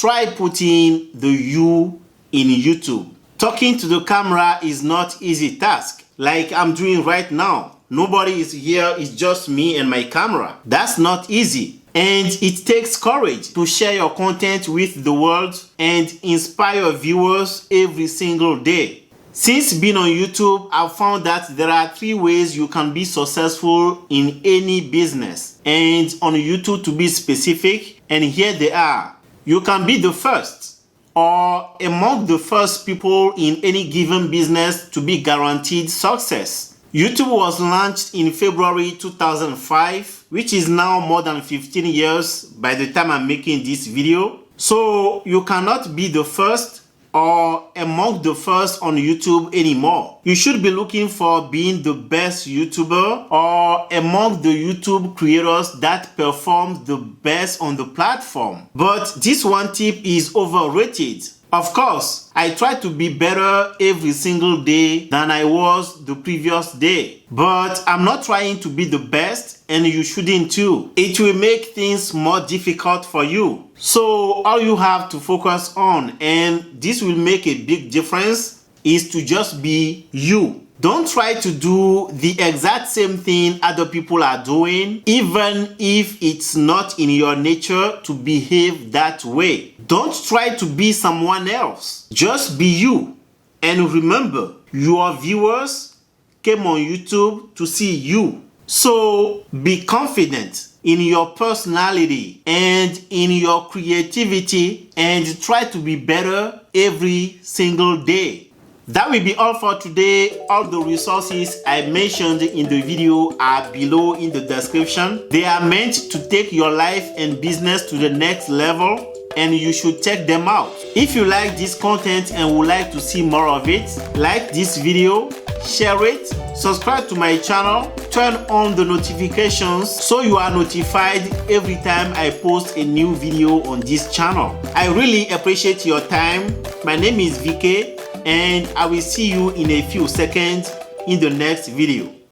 try putting the you in YouTube. Talking to the camera is not easy task, like I'm doing right now. Nobody is here, it's just me and my camera. That's not easy. And it takes courage to share your content with the world and inspire viewers every single day. Since being on YouTube, I've found that there are 3 ways you can be successful in any business. And on YouTube, to be specific, and here they are. You can be the first or among the first people in any given business to be guaranteed success. YouTube was launched in February 2005, which is now more than 15 years by the time I'm making this video. So you cannot be the first or among the first on YouTube anymore. You should be looking for being the best YouTuber or among the YouTube creators that perform the best on the platform. But this one tip is overrated. Of course, I try to be better every single day than I was the previous day. But I'm not trying to be the best, and you shouldn't too. It will make things more difficult for you. So all you have to focus on, and this will make a big difference, is to just be you. Don't try to do the exact same thing other people are doing, even if it's not in your nature to behave that way. Don't try to be someone else. Just be you. And remember, your viewers came on YouTube to see you. So be confident in your personality and in your creativity and try to be better every single day. That will be all for today. All the resources I mentioned in the video are below in the description. They are meant to take your life and business to the next level, and you should check them out. If you like this content and would like to see more of it, like this video, share it, subscribe to my channel, turn on the notifications so you are notified every time I post a new video on this channel. I really appreciate your time. My name is VK, and I will see you in a few seconds in the next video.